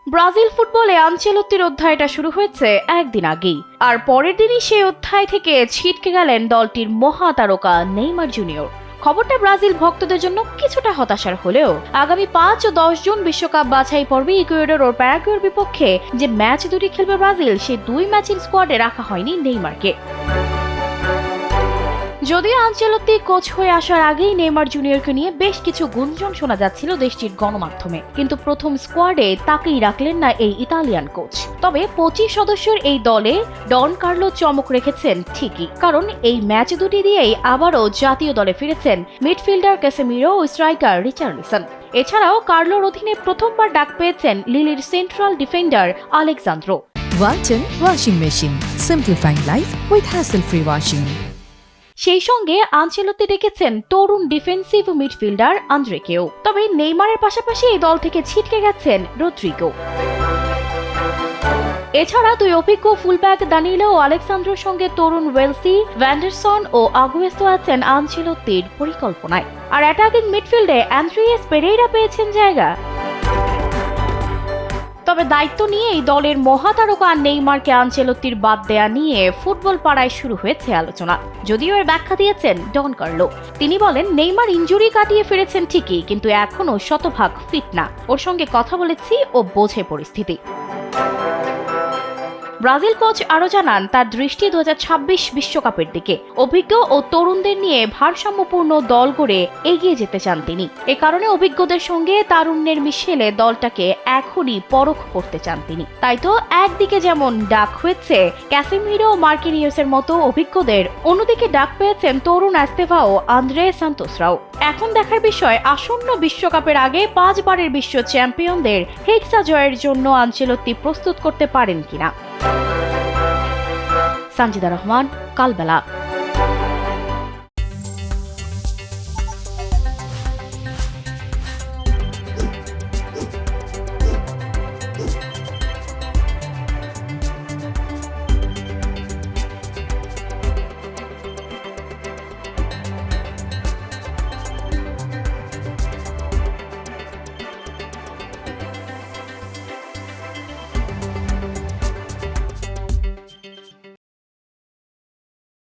Brazil ফুটবলে আনচেলত্তির অধ্যায়টা শুরু হয়েছে একদিন আগেই, আর পরের দিনই সেই অধ্যায় থেকে ছিটকে গেলেন দলটির মহাতারকা নেইমার জুনিয়র। খবরটা ব্রাজিল ভক্তদের জন্য কিছুটা হতাশার হলেও আগামী ৫ ও ১০ জুন বিশ্বকাপ বাছাই পর্বে ইকুয়েডর ও প্যারাগুয়ের বিপক্ষে যে ম্যাচ দুটি খেলবে ব্রাজিল, সেই দুই ম্যাচের স্কোয়াডে রাখা হয়নি নেইমারকে। যদিও আনচেলত্তি কোচ হয়ে আসার আগেই নেইমার জুনিয়রকে নিয়ে বেশ কিছু গুঞ্জন শোনা যাচ্ছিল দেশটির গণমাধ্যমে, কিন্তু প্রথম স্কোয়াডে তাকেই রাখলেন না এই ইতালিয়ান কোচ। তবে ২৫ সদস্যের এই দলে ডন কার্লো চমক রেখেছেন ঠিকই, কারণ এই ম্যাচ দুটি দিয়েই আবারও জাতীয় দলে ফিরেছেন মিডফিল্ডার ক্যাসেমিরো ও স্ট্রাইকার রিচার্লিসন। এছাড়াও কার্লোর অধীনে প্রথমবার ডাক পেয়েছেন লিলির central defender Alexsandro. Walton washing machine, simplifying life with hassle free washing. সেই সঙ্গে আনচেলত্তি ডেকেছেন তরুণ ডিফেন্সিভ মিডফিল্ডার আন্দ্রেকেও। তবে নেইমারের পাশাপাশি এই দল থেকে ছিটকে গেছেন রদ্রিগো। এছাড়া দুই অভিজ্ঞ ফুলব্যাক দানিলো ও আলেক্সান্দ্রোর সঙ্গে তরুণ ওয়েলসি, ভ্যান্ডারসন ও আগুয়েসো আছেন আনচেলত্তির পরিকল্পনায়। আর অ্যাটাকিং মিডফিল্ডে অ্যান্দ্রিয়েস পেরেইরা পেয়েছেন জায়গা। তবে দায়িত্ব নিয়ে এই দলের মহাতারকা নেইমারকে আনচেলত্তির বাদ দেয়া নিয়ে ফুটবল পাড়ায় শুরু হয়েছে আলোচনা। যদিও এর ব্যাখ্যা দিয়েছেন ডন কার্লো। তিনি বলেন, নেইমার ইনজুরি কাটিয়ে ফিরেছেন ঠিকই, কিন্তু এখনো শতভাগ ফিট না। ওর সঙ্গে কথা বলেছি, ও বোঝে পরিস্থিতি। ব্রাজিল কোচ আরও জানান, তার দৃষ্টি ২০২৬ বিশ্বকাপের দিকে। অভিজ্ঞ ও তরুণদের নিয়ে ভারসাম্যপূর্ণ দল গড়ে এগিয়ে যেতে চান তিনি। এ কারণে অভিজ্ঞদের সঙ্গে তারুণ্যের মিশেলে দলটাকে এখনই পরখ করতে চান তিনি। তাই তো একদিকে যেমন ডাক হয়েছে ক্যাসেমিরো ও মার্কিনিয়াসের মতো অভিজ্ঞদের, অন্যদিকে ডাক পেয়েছেন তরুণ এস্তেভাও আন্দ্রে সান্তোসরাও। এখন দেখার বিষয়, আসন্ন বিশ্বকাপের আগে ৫ বারের বিশ্ব চ্যাম্পিয়নদের হেক্সা জয়ের জন্য আনচেলত্তি প্রস্তুত করতে পারেন কিনা। সানজিদা রহমান, কালবেলা।